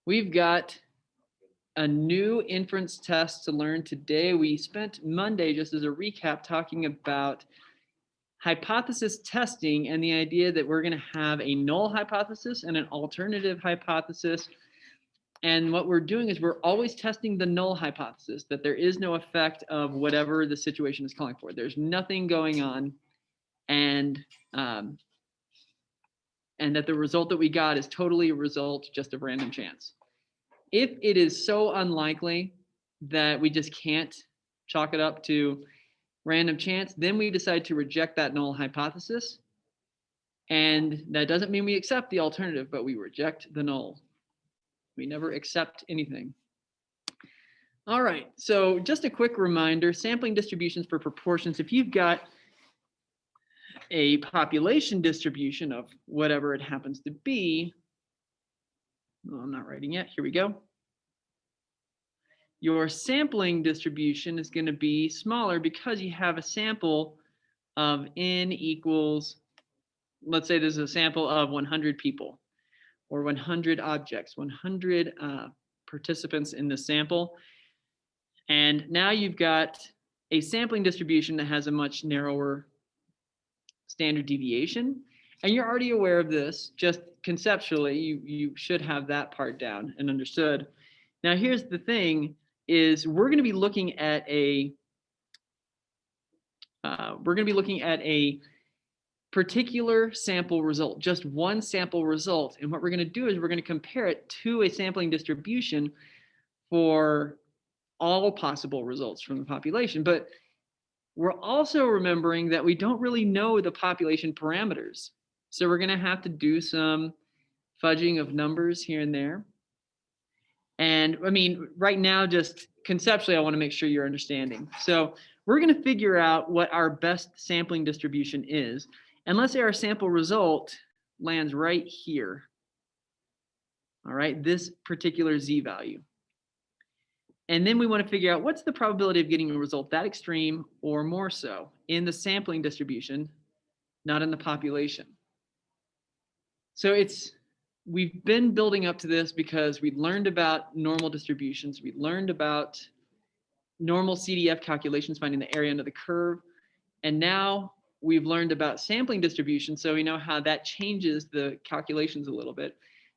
We've got a new inference test to learn today. We spent Monday, just as a recap, talking about hypothesis testing and the idea that we're going to have a null hypothesis and an alternative hypothesis. And what we're doing is we're always testing the null hypothesis, that there is no effect of whatever the situation is calling for. There's nothing going on, and that the result that we got is totally a result just of random chance. If it is so unlikely that we just can't chalk it up to random chance, then we decide to reject that null hypothesis. And that doesn't mean we accept the alternative, but we reject the null. We never accept anything. All right, so just a quick reminder, sampling distributions for proportions. If you've got a population distribution of whatever it happens to be, well, I'm not writing yet, here we go. Your sampling distribution is going to be smaller because you have a sample of n equals, let's say there's a sample of 100 people or 100 objects, 100 participants in the sample. And now you've got a sampling distribution that has a much narrower standard deviation. And you're already aware of this, just conceptually, you should have that part down and understood. Now, here's the thing, is we're going to be looking at a particular sample result, just one sample result. And what we're going to do is we're going to compare it to a sampling distribution for all possible results from the population. But we're also remembering that we don't really know the population parameters. So we're going to have to do some fudging of numbers here and there. And I mean, right now, just conceptually, I want to make sure you're understanding. So we're going to figure out what our best sampling distribution is. And let's say our sample result lands right here. All right, this particular z value. And then we want to figure out what's the probability of getting a result that extreme or more so in the sampling distribution, not in the population. So we've been building up to this because we learned about normal distributions. We learned about normal CDF calculations, finding the area under the curve. And now we've learned about sampling distribution, so we know how that changes the calculations a little bit.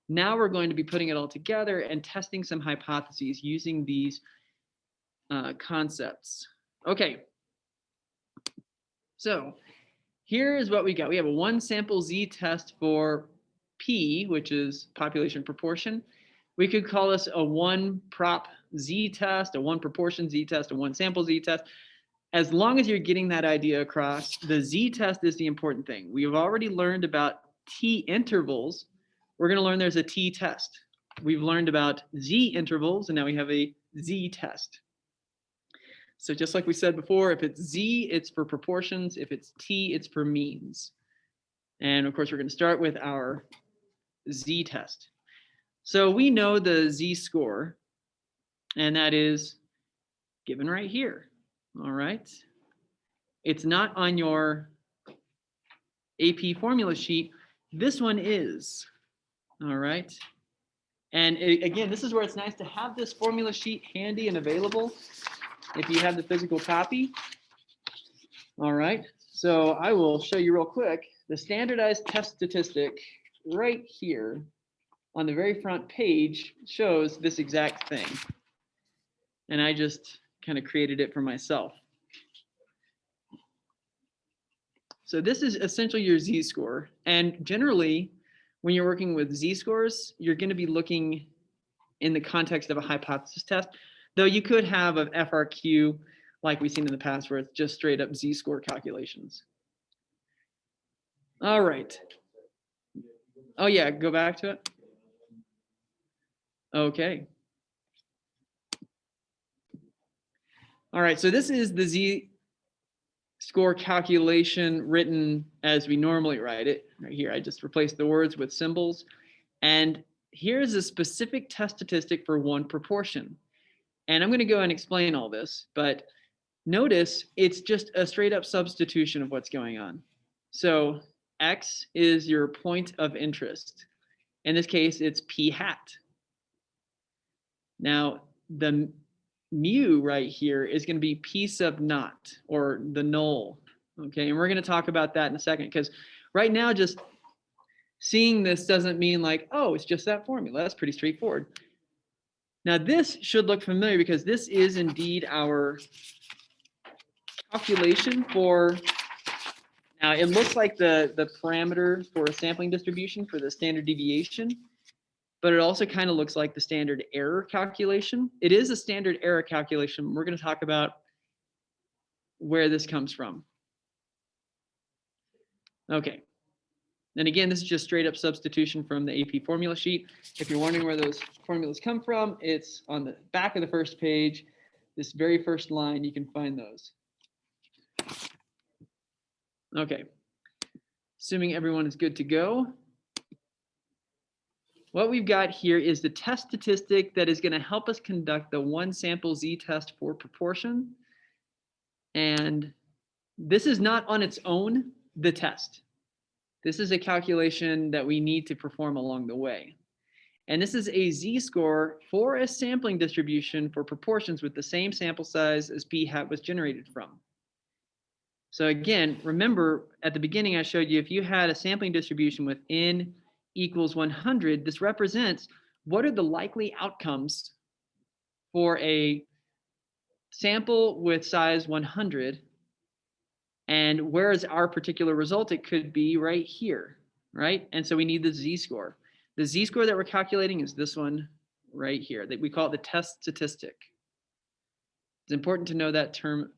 Now we're going to be putting it all together and testing some hypotheses using these concepts. Okay, so here is what we got. We have a one sample z test for P, which is population proportion. We could call this a one prop z test, a one proportion z test, a one sample z test. As long as you're getting that idea across, the z test is the important thing. We've already learned about t intervals. We're going to learn there's a t test. We've learned about z intervals, and now we have a z test. So just like we said before, if it's z, it's for proportions. If it's t, it's for means. And of course, we're going to start with our z test. So we know the z score, and that is given right here. All right. It's not on your AP formula sheet. This one is. All right. And again, this is where it's nice to have this formula sheet handy and available if you have the physical copy. All right. So I will show you real quick the standardized test statistic right here on the very front page shows this exact thing. And I just kind of created it for myself. So this is essentially your z-score. And generally, when you're working with z-scores, you're going to be looking in the context of a hypothesis test, though you could have an FRQ like we've seen in the past where it's just straight up z-score calculations. All right. Oh yeah, go back to it. Okay. All right, so this is the z-score calculation written as we normally write it. Right here, I just replaced the words with symbols. And here's a specific test statistic for one proportion. And I'm going to go and explain all this, but notice it's just a straight up substitution of what's going on. So X is your point of interest. In this case, it's P hat. Now, the mu right here is going to be p sub naught, or the null. Okay, and we're going to talk about that in a second, because right now just seeing this doesn't mean like, oh, it's just that formula. That's pretty straightforward. Now this should look familiar because this is indeed our calculation for, now it looks like the parameter for a sampling distribution for the standard deviation, but it also kind of looks like the standard error calculation. It is a standard error calculation. We're going to talk about where this comes from. Okay. And again, this is just straight up substitution from the AP formula sheet. If you're wondering where those formulas come from, it's on the back of the first page. This very first line, you can find those. Okay. Assuming everyone is good to go. What we've got here is the test statistic that is going to help us conduct the one sample z-test for proportion. And this is not on its own the test. This is a calculation that we need to perform along the way. And this is a z-score for a sampling distribution for proportions with the same sample size as p hat was generated from. So again, remember at the beginning I showed you if you had a sampling distribution with n equals 100, this represents what are the likely outcomes for a sample with size 100. And where is our particular result? It could be right here, right? And so we need the z-score. The z-score that we're calculating is this one right here. That we call it the test statistic. It's important to know that that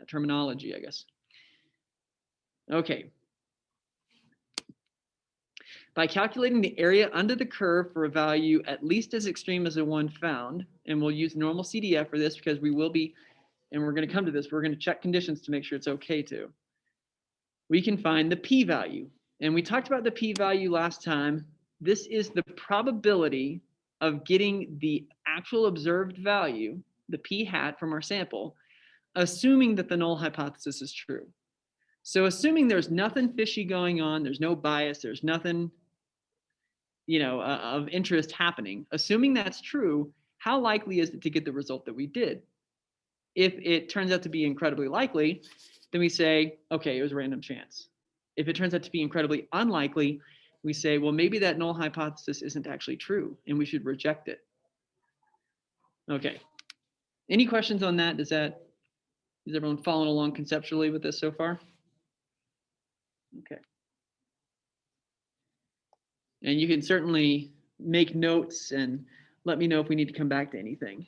terminology, I guess. Okay. By calculating the area under the curve for a value at least as extreme as the one found, and we'll use normal CDF for this because we will be, and we're going to come to this, we're going to check conditions to make sure it's okay to. We can find the p-value. And we talked about the p-value last time. This is the probability of getting the actual observed value, the p hat from our sample, assuming that the null hypothesis is true. So assuming there's nothing fishy going on, there's no bias, there's nothing, of interest happening, assuming that's true, how likely is it to get the result that we did? If it turns out to be incredibly likely, then we say, okay, it was a random chance. If it turns out to be incredibly unlikely, we say, well, maybe that null hypothesis isn't actually true and we should reject it. Okay. Any questions on that? Is everyone following along conceptually with this so far? Okay. And you can certainly make notes and let me know if we need to come back to anything.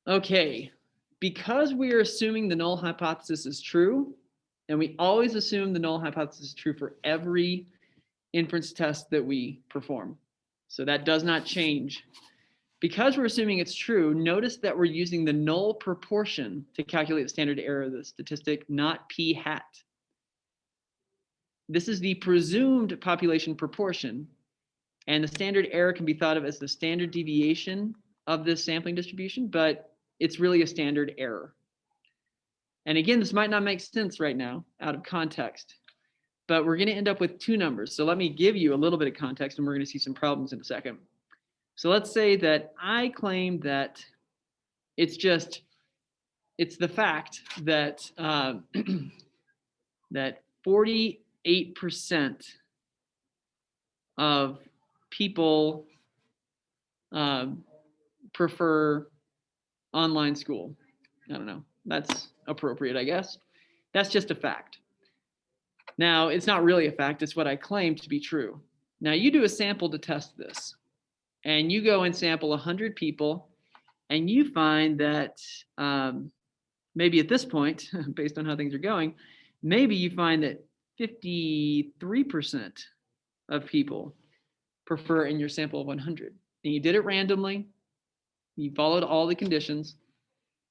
Okay, because we are assuming the null hypothesis is true, and we always assume the null hypothesis is true for every inference test that we perform. So that does not change. Because we're assuming it's true, notice that we're using the null proportion to calculate the standard error of the statistic, not p hat. This is the presumed population proportion, and the standard error can be thought of as the standard deviation of this sampling distribution, but it's really a standard error. And again, this might not make sense right now out of context, but we're going to end up with two numbers. So let me give you a little bit of context and we're going to see some problems in a second. So let's say that I claim that it's the fact that that 48% of people prefer online school. I don't know. That's appropriate, I guess. That's just a fact. Now, it's not really a fact. It's what I claim to be true. Now, you do a sample to test this. And you go and sample 100 people. And you find that maybe at this point, based on how things are going, maybe you find that 53% of people prefer in your sample of 100. And you did it randomly. You followed all the conditions.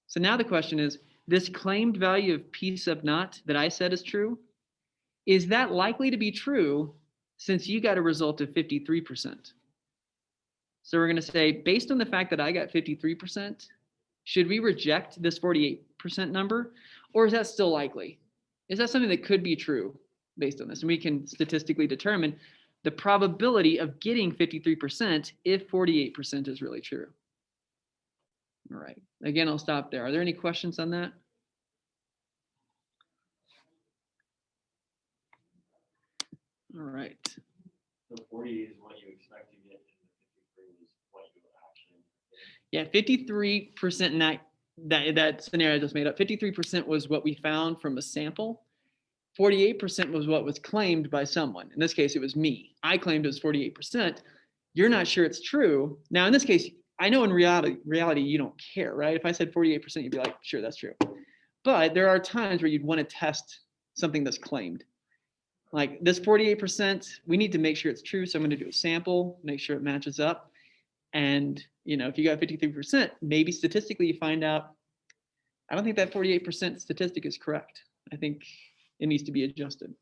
So now the question is, this claimed value of p sub naught that I said is true, is that likely to be true since you got a result of 53%? So we're going to say, based on the fact that I got 53%, should we reject this 48% number? Or is that still likely? Is that something that could be true based on this? And we can statistically determine the probability of getting 53% if 48% is really true. All right, again, I'll stop there. Are there any questions on that? All right. So 48 is what you expect to get, and 53 is what you actually get. Yeah, 53% in that scenario I just made up, 53% was what we found from a sample. 48% was what was claimed by someone. In this case, it was me. I claimed it was 48%. You're not sure it's true. Now, in this case, I know in reality you don't care, right? If I said 48%, you'd be like, sure, that's true. But there are times where you'd want to test something that's claimed. Like this 48%, we need to make sure it's true. So I'm going to do a sample, make sure it matches up. And if you got 53%, maybe statistically you find out, I don't think that 48% statistic is correct. I think it needs to be adjusted.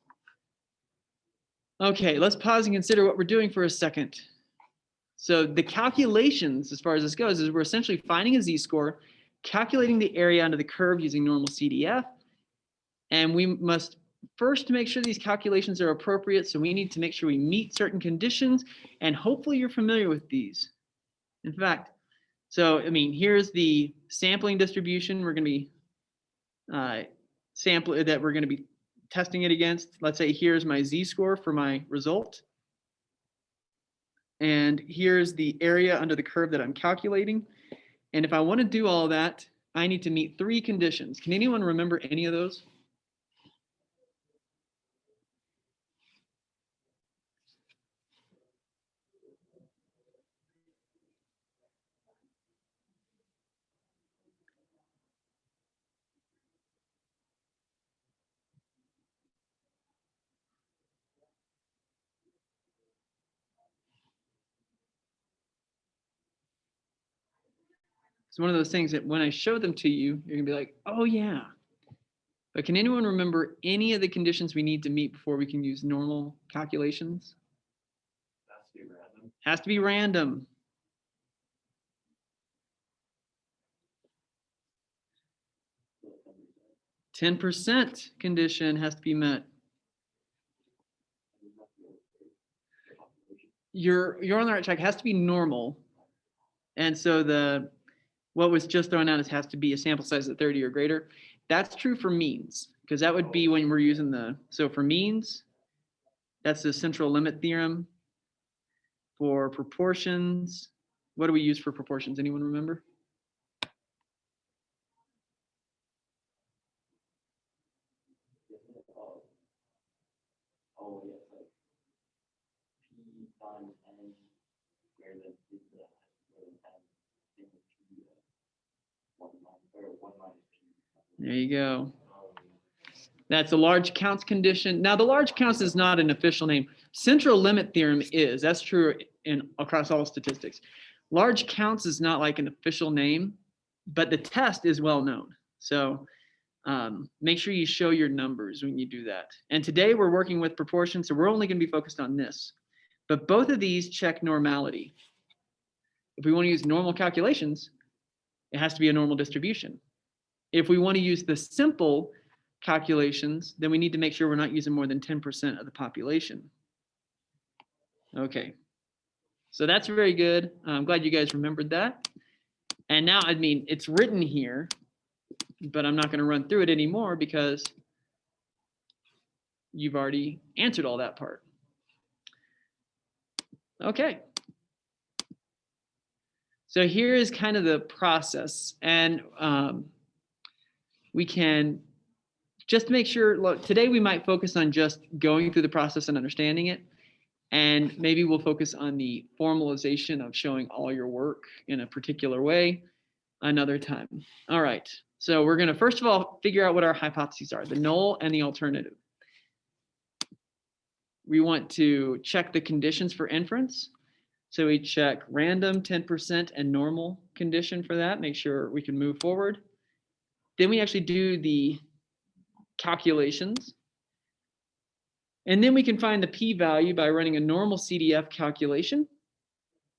Okay, let's pause and consider what we're doing for a second. So the calculations, as far as this goes, is we're essentially finding a z-score, calculating the area under the curve using normal CDF, and we must first make sure these calculations are appropriate. So we need to make sure we meet certain conditions, and hopefully you're familiar with these. In fact, so here's the sampling distribution we're going to be we're going to be testing it against. Let's say here's my z-score for my result. And here's the area under the curve that I'm calculating. And if I want to do all that, I need to meet 3 conditions. Can anyone remember any of those? It's one of those things that when I show them to you, you're gonna be like, oh yeah. But can anyone remember any of the conditions we need to meet before we can use normal calculations? Has to be random. Has to be random. Ten 10% condition has to be met. You're on the right track. It has to be normal. And so what was just thrown out is has to be a sample size of 30 or greater. That's true for means, because that would be when we're using so for means, that's the central limit theorem. For proportions, what do we use for proportions? Anyone remember? Oh, yeah, like P times N greater than P greater than N equals P 1 minus P. There you go. That's a large counts condition. Now, the large counts is not an official name. Central limit theorem is. That's true across all statistics. Large counts is not like an official name, but the test is well known. So make sure you show your numbers when you do that. And today we're working with proportions, so we're only going to be focused on this. But both of these check normality. If we want to use normal calculations, it has to be a normal distribution. If we want to use the simple calculations, then we need to make sure we're not using more than 10% of the population. Okay, so that's very good. I'm glad you guys remembered that. And now, it's written here, but I'm not going to run through it anymore because you've already answered all that part. Okay. So here is kind of the process, and we can just make sure, look, today we might focus on just going through the process and understanding it, and maybe we'll focus on the formalization of showing all your work in a particular way another time. All right, so we're going to first of all figure out what our hypotheses are, the null and the alternative. We want to check the conditions for inference. So we check random 10% and normal condition for that, make sure we can move forward. Then we actually do the calculations. And then we can find the p-value by running a normal CDF calculation.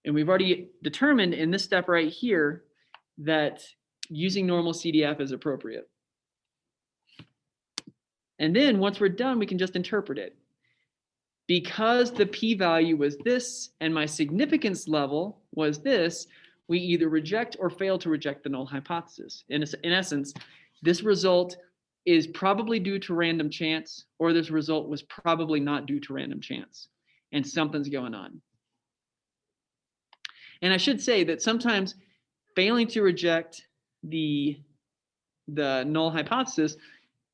And we've already determined in this step right here that using normal CDF is appropriate. And then once we're done, we can just interpret it. because the p-value was this and my significance level was this, we either reject or fail to reject the null hypothesis. In essence, this result is probably due to random chance, or this result was probably not due to random chance, and something's going on. And I should say that sometimes failing to reject the null hypothesis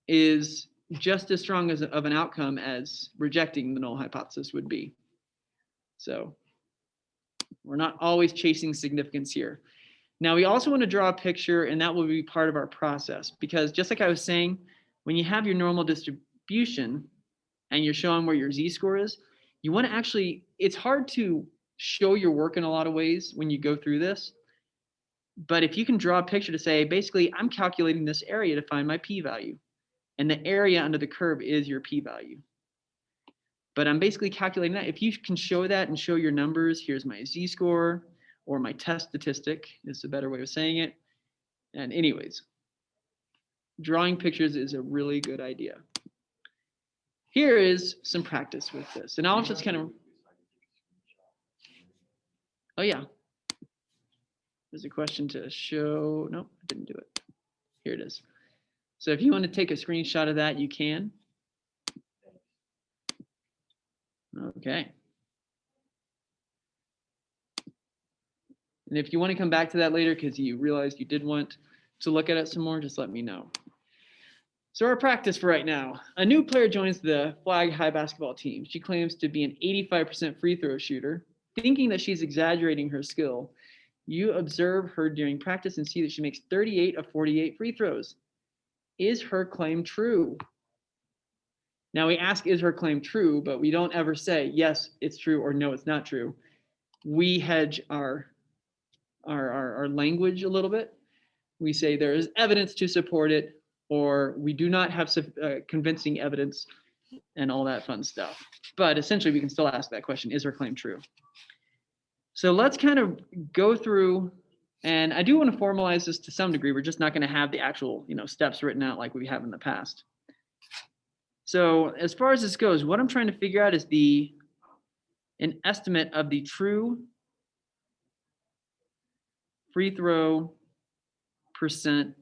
is just as strong of an outcome as rejecting the null hypothesis would be. So we're not always chasing significance here. Now we also want to draw a picture, and that will be part of our process, because just like I was saying, when you have your normal distribution and you're showing where your z-score is, you want to actually, it's hard to show your work in a lot of ways when you go through this. But if you can draw a picture to say, basically, I'm calculating this area to find my p-value, and the area under the curve is your p-value. But I'm basically calculating that. If you can show that and show your numbers, here's my z-score, or my test statistic is a better way of saying it. And anyways, drawing pictures is a really good idea. Here is some practice with this. And I'll just kind of, oh yeah. There's a question to show, nope, I didn't do it. Here it is. So if you want to take a screenshot of that, you can. Okay. And if you want to come back to that later because you realized you did want to look at it some more, just let me know. So our practice for right now, a new player joins the flag high basketball team. She claims to be an 85% free throw shooter, thinking that she's exaggerating her skill. You observe her during practice and see that she makes 38 of 48 free throws. Is her claim true? Now we ask, is her claim true, but we don't ever say, yes, it's true, or no, it's not true. We hedge our language a little bit. We say there is evidence to support it, or we do not have convincing evidence, and all that fun stuff. But essentially, we can still ask that question, is her claim true? So let's kind of go through, and I do want to formalize this to some degree. We're just not going to have the actual, steps written out like we have in the past. So as far as this goes, what I'm trying to figure out is an estimate of the true free throw percent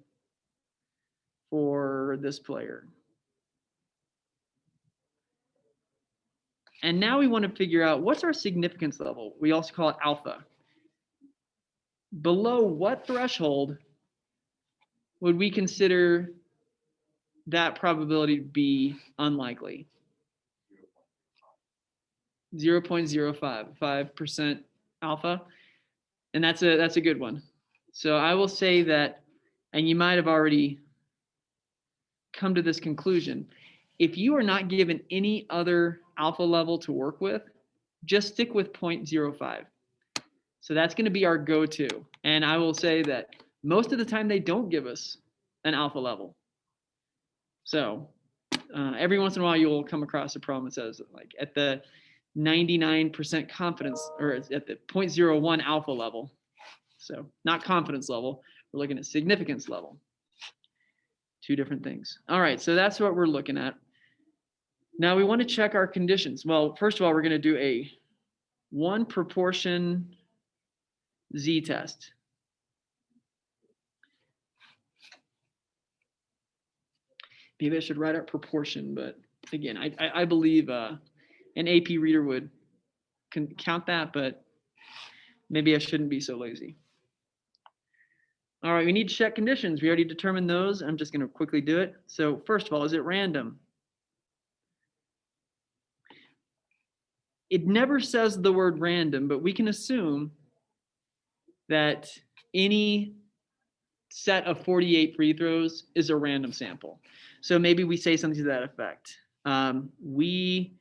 for this player. And now we want to figure out what's our significance level. We also call it alpha. Below what threshold would we consider that probability to be unlikely? 0.05, 5% alpha. And that's a good one. So I will say that, and you might have already come to this conclusion. If you are not given any other alpha level to work with, just stick with 0.05. So that's going to be our go-to. And I will say that most of the time they don't give us an alpha level. So every once in a while you'll come across a problem that says like at the 99% confidence, or at the 0.01 alpha level. So not confidence level, we're looking at significance level. Two different things. All right, so that's what we're looking at. Now we want to check our conditions. Well, first of all, we're going to do a one proportion z-test. Maybe I should write out proportion, but again, I believe an AP reader would count that, but maybe I shouldn't be so lazy. All right, we need to check conditions. We already determined those. I'm just going to quickly do it. So first of all, is it random? It never says the word random, but we can assume that any set of 48 free throws is a random sample. So maybe we say something to that effect. We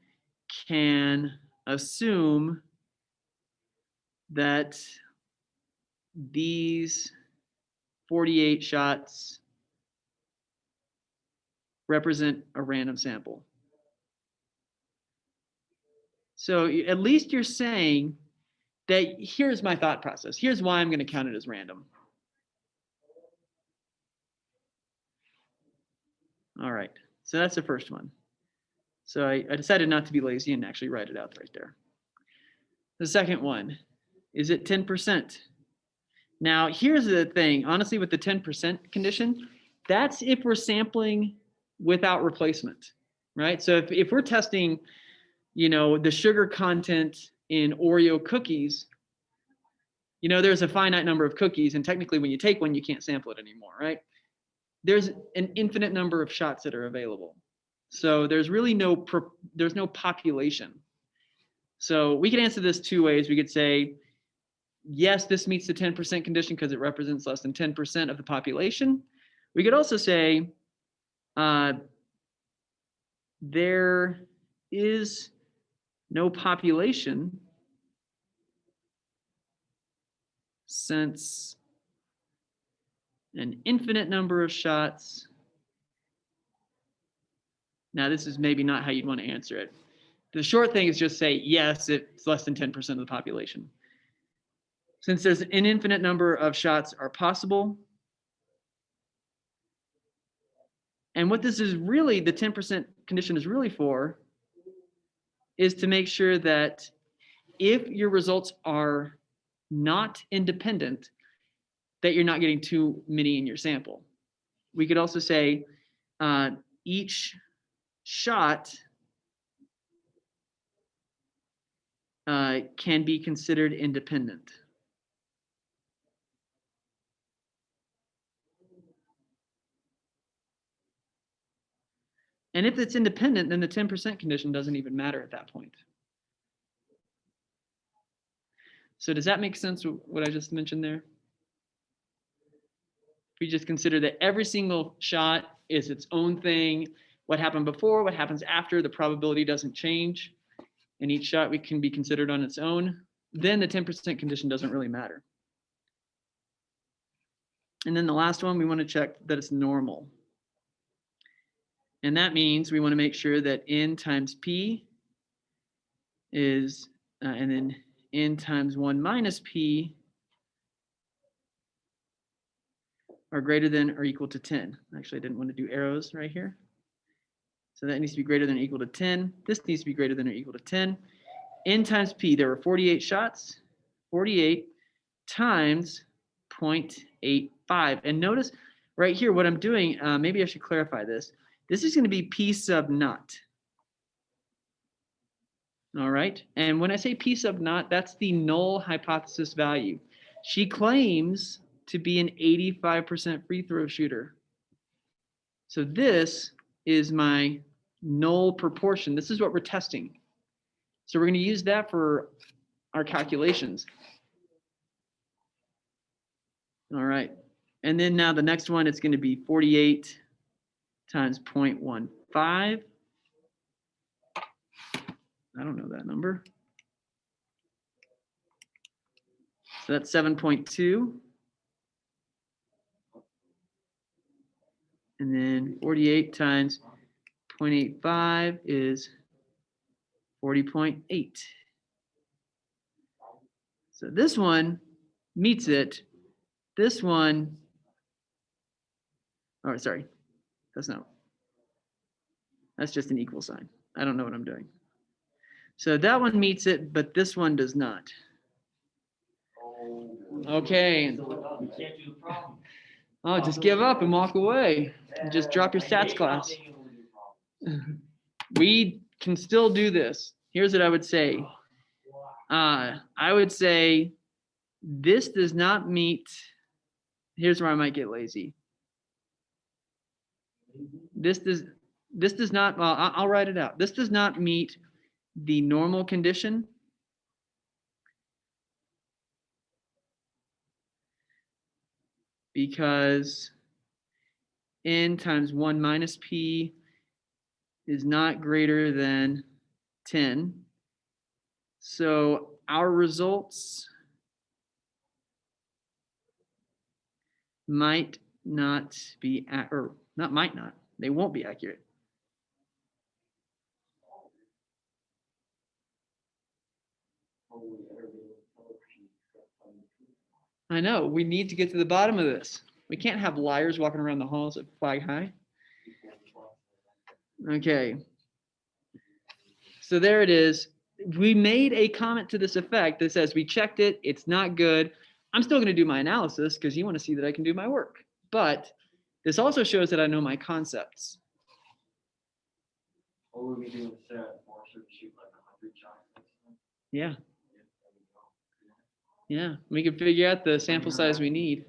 can assume that these 48 shots represent a random sample. So at least you're saying that here's my thought process. Here's why I'm going to count it as random. All right, so that's the first one. So I decided not to be lazy and actually write it out right there. The second one, is it 10%? Now, here's the thing, honestly, with the 10% condition, that's if we're sampling without replacement, right? So if we're testing, the sugar content in Oreo cookies, there's a finite number of cookies, and technically when you take one, you can't sample it anymore, right? There's an infinite number of shots that are available. So there's really no population. So we can answer this two ways. We could say, yes, this meets the 10% condition because it represents less than 10% of the population. We could also say there is no population since an infinite number of shots. Now, this is maybe not how you'd want to answer it. The short thing is just say, yes, it's less than 10% of the population. Since there's an infinite number of shots are possible. And what this is really, the 10% condition is really for, is to make sure that if your results are not independent, that you're not getting too many in your sample. We could also say each shot can be considered independent. And if it's independent, then the 10% condition doesn't even matter at that point. So does that make sense, what I just mentioned there? We just consider that every single shot is its own thing. What happened before, what happens after, the probability doesn't change. And each shot can be considered on its own. Then the 10% condition doesn't really matter. And then the last one, we want to check that it's normal. And that means we want to make sure that n times p is, and then n times 1 minus p are greater than or equal to 10. Actually, I didn't want to do arrows right here. So that needs to be greater than or equal to 10. This needs to be greater than or equal to 10. N times p, there were 48 shots. 48 times 0.85. And notice right here what I'm doing, maybe I should clarify this. This is going to be p sub naught. All right. And when I say p sub naught, that's the null hypothesis value. She claims to be an 85% free throw shooter. So this is my null proportion. This is what we're testing. So we're going to use that for our calculations. All right. And then now the next one, it's going to be 48 times 0.15. I don't know that number. So that's 7.2. And then 48 times 0.85 is 40.8. So this one meets it. This one, oh, sorry, that's just an equal sign. I don't know what I'm doing. So that one meets it, but this one does not. Okay. Oh, just give up and walk away. Just drop your stats class. We can still do this. Here's what I would say. I would say this does not meet. Here's where I might get lazy. This does not, well, I'll write it out. This does not meet the normal condition. Because n times 1 minus p is not greater than 10. So our results might not be, or not might not, they won't be accurate. I know, we need to get to the bottom of this. We can't have liars walking around the halls at flag high. Okay. So there it is. We made a comment to this effect that says we checked it. It's not good. I'm still going to do my analysis because you want to see that I can do my work. But this also shows that I know my concepts. What would we do instead of force her to shoot like 100 shots? Yeah. Yeah. We can figure out the sample size we need.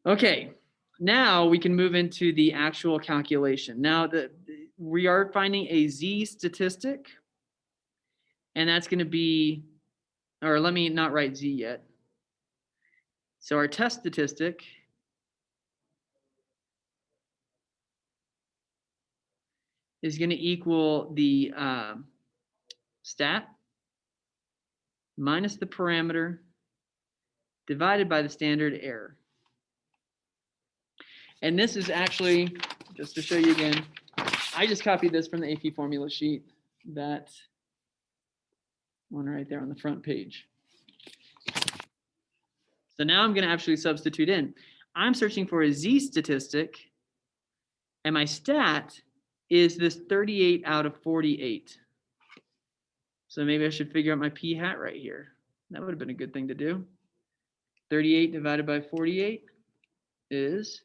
Okay. Now we can move into the actual calculation. Now we are finding a Z statistic. And that's going to be, or let me not write Z yet. So our test statistic is going to equal the stat minus the parameter divided by the standard error. And this is actually, just to show you again, I just copied this from the AP formula sheet, that one right there on the front page. So now I'm going to actually substitute in. I'm searching for a Z statistic, and my stat is this 38 out of 48. So maybe I should figure out my p hat right here. That would have been a good thing to do. 38 divided by 48 is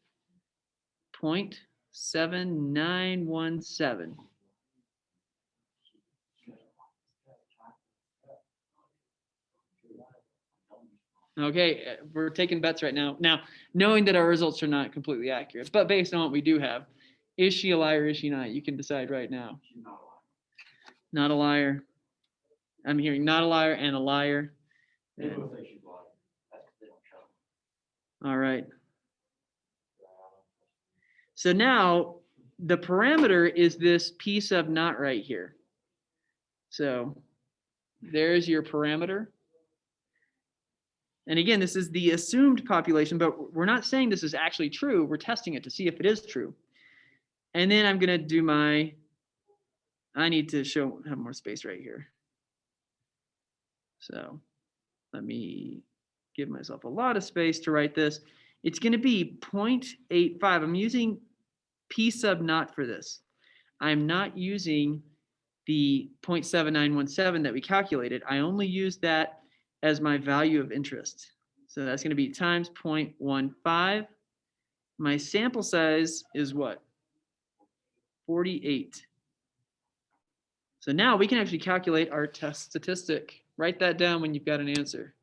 0.7917. Okay, we're taking bets right now. Now, knowing that our results are not completely accurate, but based on what we do have, is she a liar or is she not? You can decide right now. She's not a liar. Not a liar. I'm hearing not a liar and a liar. They both say she's a liar. That's because they don't show. All right. So now the parameter is this piece of not right here. So there's your parameter. And again, this is the assumed population, but we're not saying this is actually true. We're testing it to see if it is true. And then I'm going to do my, I need to have more space right here. So let me give myself a lot of space to write this. It's going to be 0.85. I'm using P sub naught for this. I'm not using the 0.7917 that we calculated. I only use that as my value of interest. So that's going to be times 0.15. My sample size is what? 48. So now we can actually calculate our test statistic. Write that down when you've got an answer.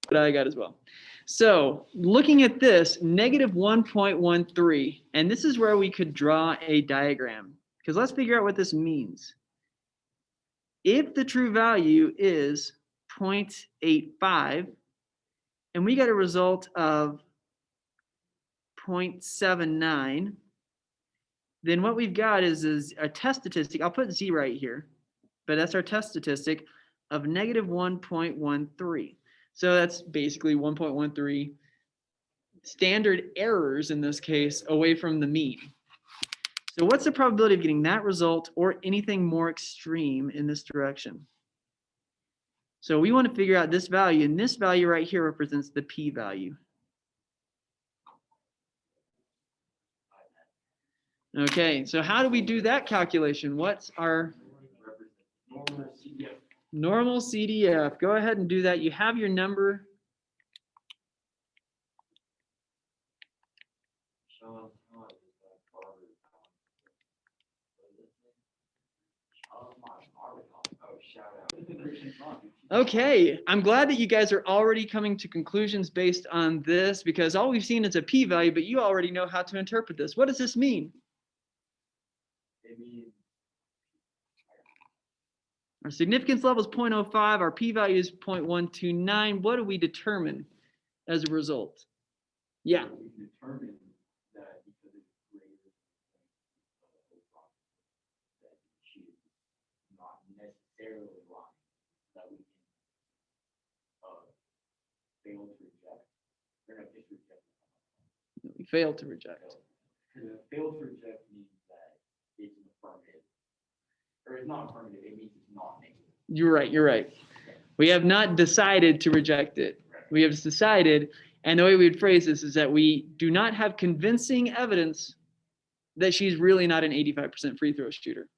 But I got as well. So looking at this, negative 1.13, and this is where we could draw a diagram, because let's figure out what this means. If the true value is 0.85, and we got a result of 0.79, then what we've got is a test statistic. I'll put Z right here, but that's our test statistic of negative 1.13. So that's basically 1.13 standard errors in this case away from the mean. So what's the probability of getting that result or anything more extreme in this direction? So we want to figure out this value, and this value right here represents the p-value. Okay, so how do we do that calculation? What's our normal CDF? Go ahead and do that. You have your number. Okay, I'm glad that you guys are already coming to conclusions based on this, because all we've seen is a p-value, but you already know how to interpret this. What does this mean? It means Our significance level is 0.05. Our p-value is 0.129. What do we determine as a result? Yeah. we determine that because it's greater than that she is not necessarily lying, that we can fail to reject. We're not just rejecting. We fail to reject. Fail to reject means that it's an affirmative, or it's not affirmative. It means it's not negative. You're right. You're right. We have not decided to reject it. We have decided, and the way we would phrase this is that we do not have convincing evidence that she's really not an 85% free throw shooter.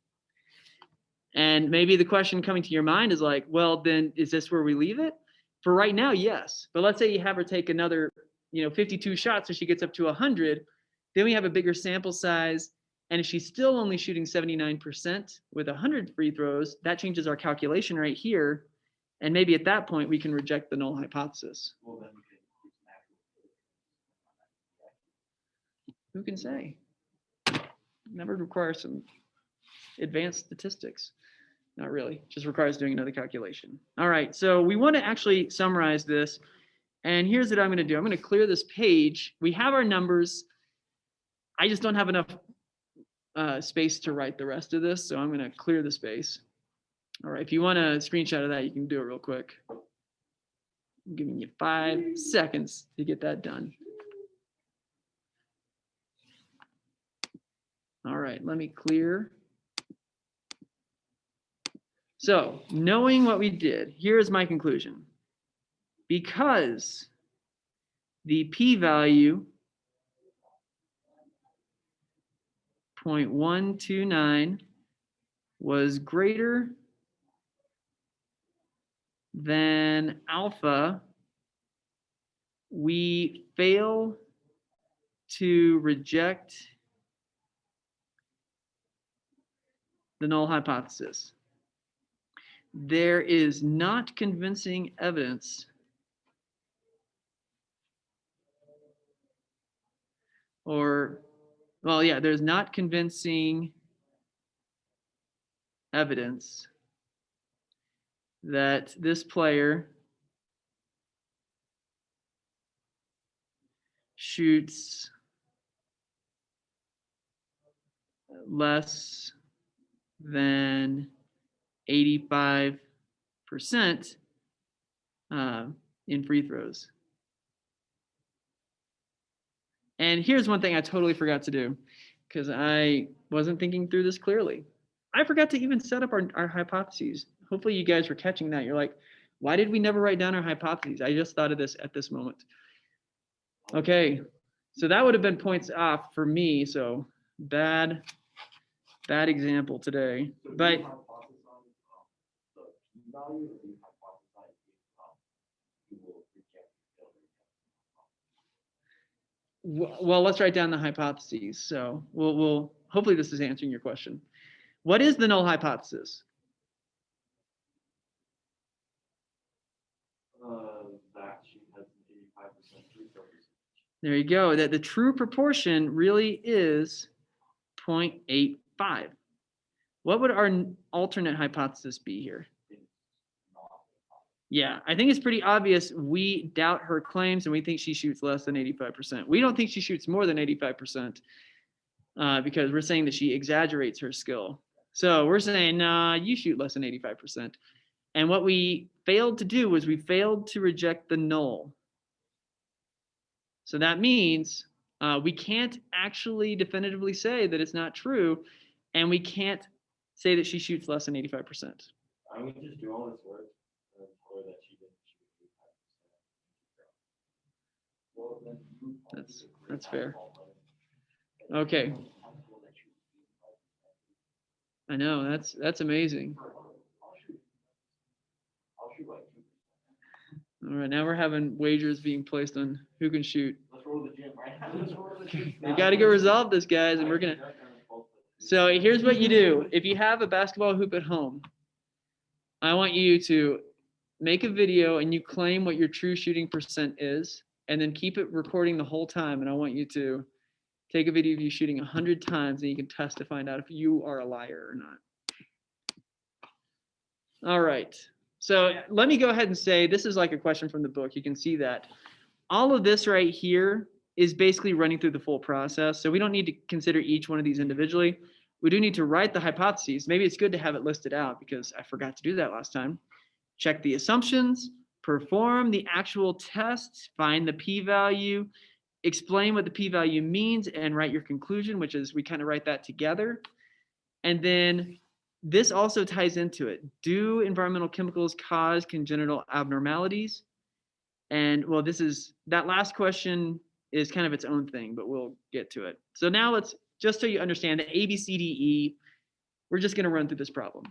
And maybe the question coming to your mind is like, well, then is this where we leave it? For right now, yes. But let's say you have her take another, 52 shots so she gets up to 100. Then we have a bigger sample size. And if she's still only shooting 79% with 100 free throws, that changes our calculation right here. And maybe at that point, we can reject the null hypothesis. Well, then we can do some actual. Who can say? Never requires some advanced statistics. Not really, just requires doing another calculation. All right, so we want to actually summarize this. And here's what I'm going to do. I'm going to clear this page. We have our numbers. I just don't have enough space to write the rest of this, so I'm going to clear the space. All right, if you want a screenshot of that, you can do it real quick. I'm giving you 5 seconds to get that done. All right, let me clear. So, knowing what we did, here's my conclusion. Because the p-value 0.129 was greater than alpha, we fail to reject the null hypothesis. There is not convincing evidence there's not convincing evidence that this player shoots less than 85% in free throws. And here's one thing I totally forgot to do because I wasn't thinking through this clearly. I forgot to even set up our hypotheses. Hopefully you guys were catching that. You're like, why did we never write down our hypotheses? I just thought of this at this moment. Okay, so that would have been points off for me. So bad example today. But well, let's write down the hypotheses. So we'll hopefully this is answering your question. What is the null hypothesis? That she has an 85% free throw percentage. There you go. That the true proportion really is 0.85. What would our alternate hypothesis be here? Yeah, I think it's pretty obvious. We doubt her claims and we think she shoots less than 85%. We don't think she shoots more than 85% because we're saying that she exaggerates her skill. So we're saying, nah, you shoot less than 85%. And what we failed to do was we failed to reject the null. So that means we can't actually definitively say that it's not true, and we can't say that she shoots less than 85%. I would just do all this work and tell her that she didn't shoot 85%. Well, That's fair. Okay. I know, that's amazing. All right, now we're having wagers being placed on who can shoot. Let's roll the gym, right? Let's roll the gym. We got to go resolve this, guys, and we're gonna. So here's what you do: if you have a basketball hoop at home, I want you to make a video and you claim what your true shooting percent is, and then keep it recording the whole time. And I want you to take a video of you shooting 100 times, and you can test to find out if you are a liar or not. All right. So let me go ahead and say, this is like a question from the book. You can see that. All of this right here is basically running through the full process. So we don't need to consider each one of these individually. We do need to write the hypotheses. Maybe it's good to have it listed out because I forgot to do that last time. Check the assumptions, perform the actual test, find the p-value, explain what the p-value means, and write your conclusion, which is we kind of write that together. And then this also ties into it. Do environmental chemicals cause congenital abnormalities? And well, that last question is kind of its own thing, but we'll get to it. So now let's, just so you understand, the A, B, C, D, E, we're just going to run through this problem.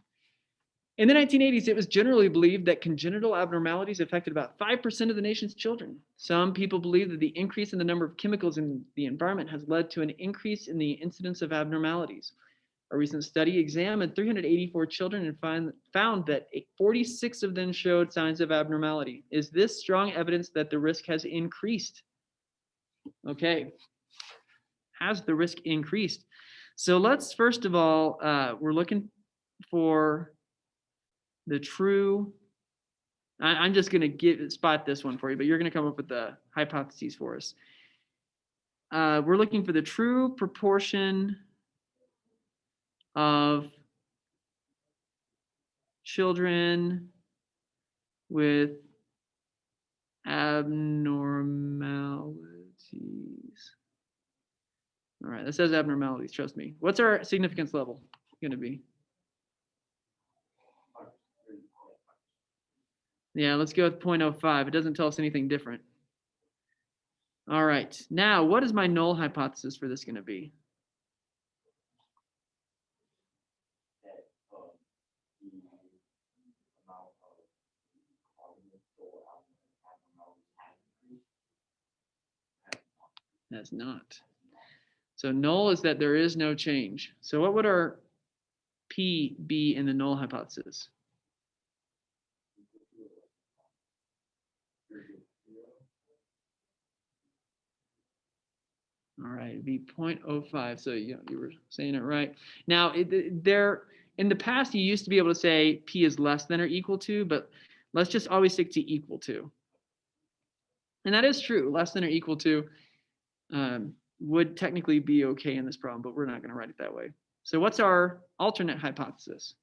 In the 1980s, it was generally believed that congenital abnormalities affected about 5% of the nation's children. Some people believe that the increase in the number of chemicals in the environment has led to an increase in the incidence of abnormalities. A recent study examined 384 children and found that 46 of them showed signs of abnormality. Is this strong evidence that the risk has increased? Okay. Has the risk increased? So let's first of all, we're looking for the true. I'm just going to spot this one for you, but you're going to come up with the hypotheses for us. We're looking for the true proportion of children with abnormalities. All right, that says abnormalities, trust me. What's our significance level going to be? Yeah, let's go with 0.05. It doesn't tell us anything different. All right, now what is my null hypothesis for this going to be? That's not. So null is that there is no change. So what would our P be in the null hypothesis? All right, it'd be 0.05. So you were saying it right. Now, in the past, you used to be able to say P is less than or equal to, but let's just always stick to equal to. And that is true. Less than or equal to would technically be okay in this problem, but we're not going to write it that way. So what's our alternate hypothesis?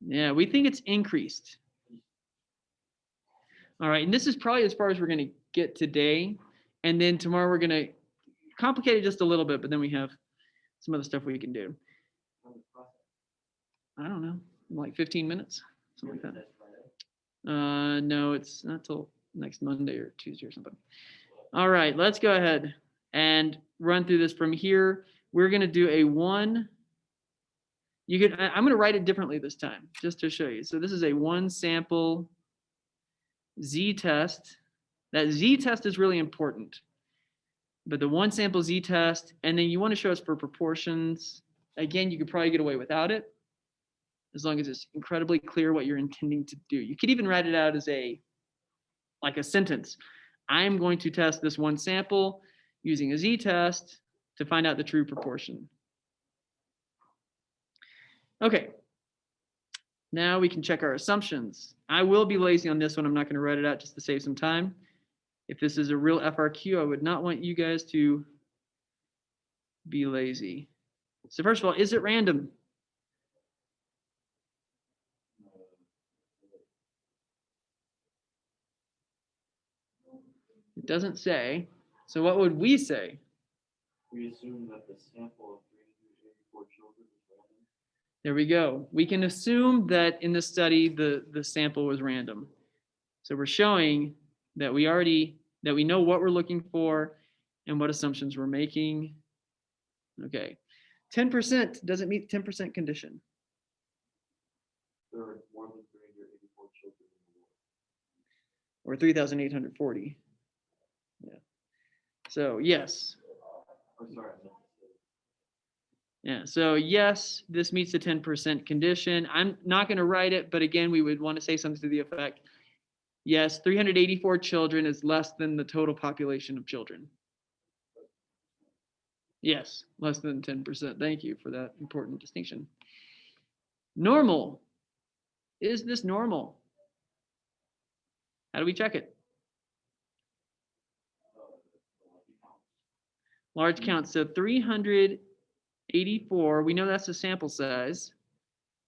Yeah, we think it's increased. All right, and this is probably as far as we're going to get today. And then tomorrow we're going to complicate it just a little bit, but then we have some other stuff we can do. I don't know, like 15 minutes, something like that. No, it's not till next Monday or Tuesday or something. All right, let's go ahead and run through this from here. We're going to do a one. I'm going to write it differently this time just to show you. So this is a one sample z-test. That z-test is really important. But the one sample z-test, and then you want to show us for proportions. Again, you could probably get away without it as long as it's incredibly clear what you're intending to do. You could even write it out as like a sentence. I am going to test this one sample using a z-test to find out the true proportion. Okay. Now we can check our assumptions. I will be lazy on this one. I'm not going to write it out just to save some time. If this is a real FRQ, I would not want you guys to be lazy. So first of all, is it random? It doesn't say. So what would we say? We assume that the sample of 384 children is random. There we go. We can assume that in the study, the sample was random. So we're showing that we know what we're looking for and what assumptions we're making. Okay. 10% doesn't meet the 10% condition. There are more than 384 children in the world. Or 3,840. Yeah. So yes. Oh, sorry. Yeah, so yes, this meets the 10% condition. I'm not going to write it, but again, we would want to say something to the effect, yes, 384 children is less than the total population of children. Yes, less than 10%. Thank you for that important distinction. Normal. Is this normal? How do we check it? Large count. So 384, we know that's the sample size.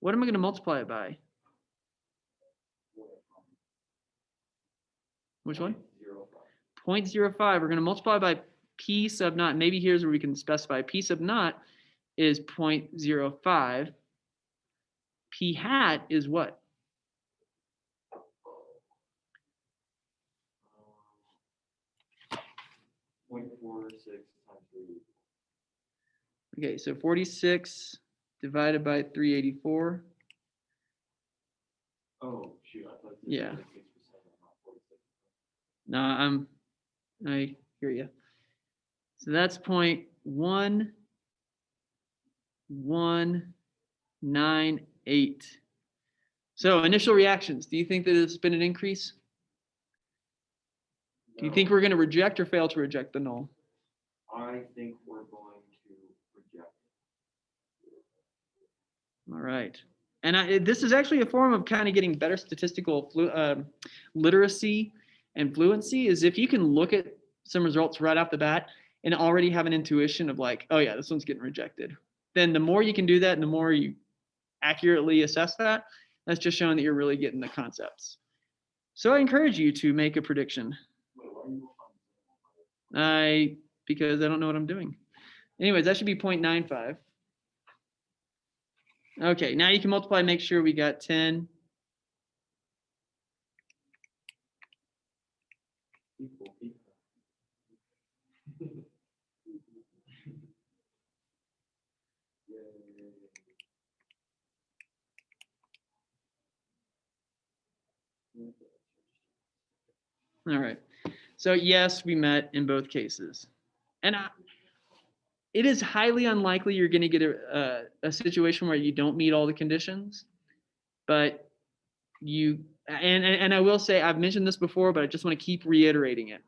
What am I going to multiply it by? Which one? 0.05. We're going to multiply by P sub naught. Maybe here's where we can specify P sub naught is 0.05. P hat is what? .46 times 3. Okay, so 46 divided by 384. Oh, shoot, I thought. Yeah. 6%, not 46%. No, I hear you. So that's 0.1198. So initial reactions, do you think that there's been an increase? Do you think we're going to reject or fail to reject the null? I think we're going to reject All right. And this is actually a form of kind of getting better statistical literacy and fluency, is if you can look at some results right off the bat and already have an intuition of like, oh yeah, this one's getting rejected. Then the more you can do that and the more you accurately assess that, that's just showing that you're really getting the concepts. So I encourage you to make a prediction. Wait, why are you Because I don't know what I'm doing. Anyways, that should be 0.95. Okay, now you can multiply, make sure we got 10. people? All right. So yes, we met in both cases. And it is highly unlikely you're going to get a situation where you don't meet all the conditions. But and I will say, I've mentioned this before, but I just want to keep reiterating it.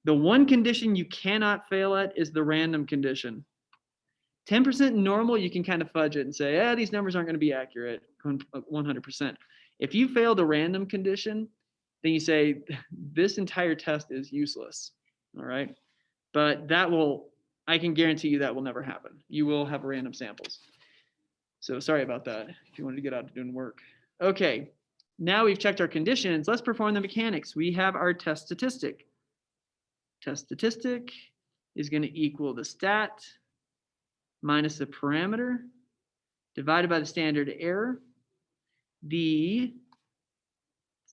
The one condition you cannot fail at is the random condition. 10% normal, you can kind of fudge it and say, these numbers aren't going to be accurate 100%. If you fail the random condition, then you say, this entire test is useless. All right. But I can guarantee you that will never happen. You will have random samples. So sorry about that if you wanted to get out of doing work. Okay. Now we've checked our conditions. Let's perform the mechanics. We have our test statistic. Test statistic is going to equal the stat minus the parameter divided by the standard error. The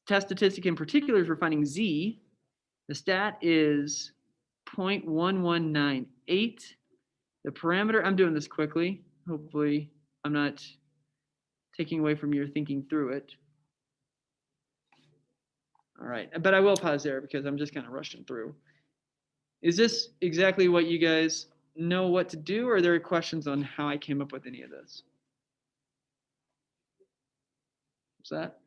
test statistic in particular is we're finding Z. The stat is 0.1198. The parameter, I'm doing this quickly. Hopefully I'm not taking away from your thinking through it. All right, but I will pause there because I'm just kind of rushing through. Is this exactly what you guys know what to do, or are there questions on how I came up with any of this? What's that?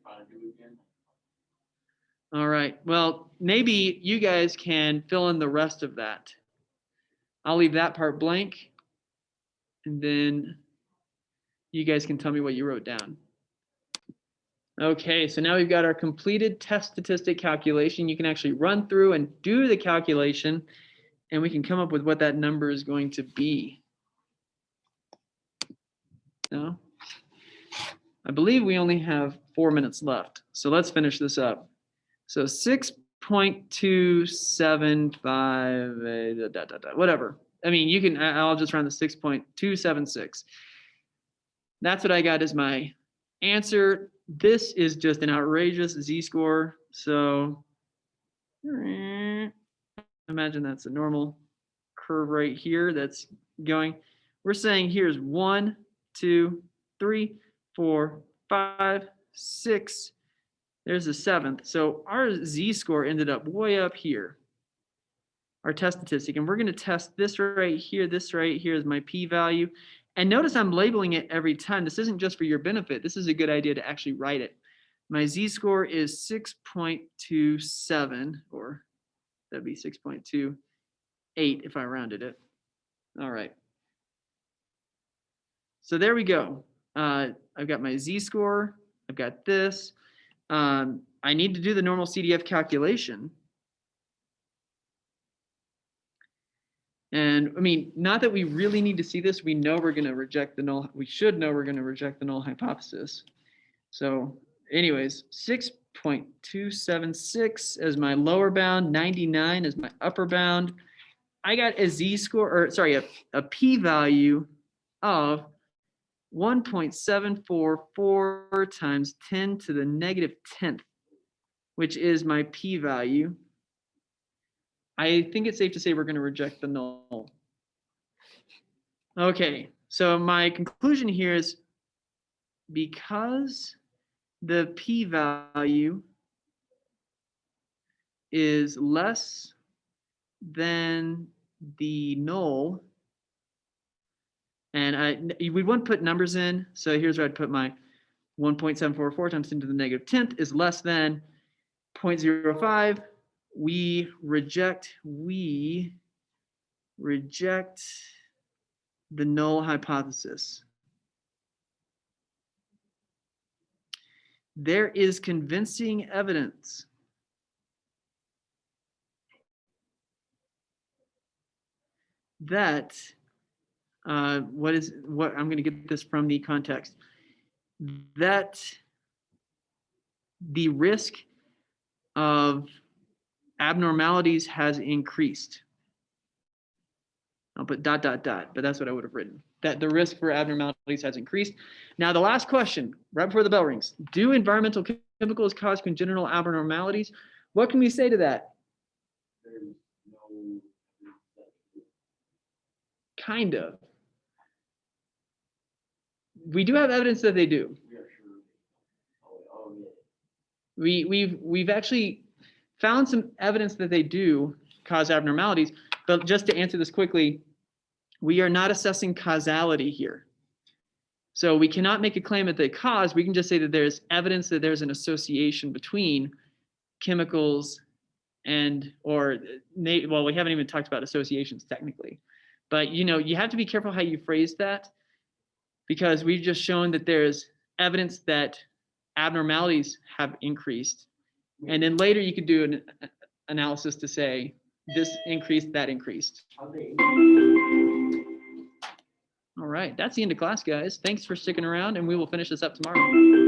All right, well, maybe you guys can fill in the rest of that. I'll leave that part blank, and then you guys can tell me what you wrote down. Okay, so now we've got our completed test statistic calculation. You can actually run through and do the calculation, and we can come up with what that number is going to be. No? I believe we only have 4 minutes left, so let's finish this up. So 6.275, whatever. I mean, I'll just round the 6.276. That's what I got as my answer. This is just an outrageous z-score. So imagine that's a normal curve right here that's going. We're saying here's 1, 2, 3, 4, 5, 6. There's the 7th. So our z-score ended up way up here, our test statistic. And we're going to test this right here. This right here is my p-value. And notice I'm labeling it every time. This isn't just for your benefit. This is a good idea to actually write it. My z-score is 6.27, or that'd be 6.28 if I rounded it. All right. So there we go. I've got my z-score. I've got this. I need to do the normal CDF calculation. And I mean, not that we really need to see this. We know we're going to reject the null. We should know we're going to reject the null hypothesis. So anyways, 6.276 as my lower bound, 99 as my upper bound. I got a z-score, or sorry, a p-value of 1.744 times 10 to the negative 10th, which is my p-value. I think it's safe to say we're going to reject the null. Okay, So my conclusion here is because the p-value is less than the null, and we wouldn't put numbers in, so here's where I'd put my 1.744 times 10 to the negative 10th is less than 0.05. We reject the null hypothesis. There is convincing evidence that I'm going to get this from the context, that the risk of abnormalities has increased. I'll put ... but that's what I would have written. That the risk for abnormalities has increased. Now, the last question, right before the bell rings. Do environmental chemicals cause congenital abnormalities? What can we say to that? There's no Kind of. We do have evidence that they do. we are sure. Yeah. We've actually found some evidence that they do cause abnormalities, but just to answer this quickly, we are not assessing causality here. So we cannot make a claim that they cause. We can just say that there's evidence that there's an association between chemicals and well, we haven't even talked about associations technically, but you have to be careful how you phrase that, because we've just shown that there's evidence that abnormalities have increased. And then later you could do an analysis to say this increased, that increased. All right, that's the end of class, guys. Thanks for sticking around, and we will finish this up tomorrow.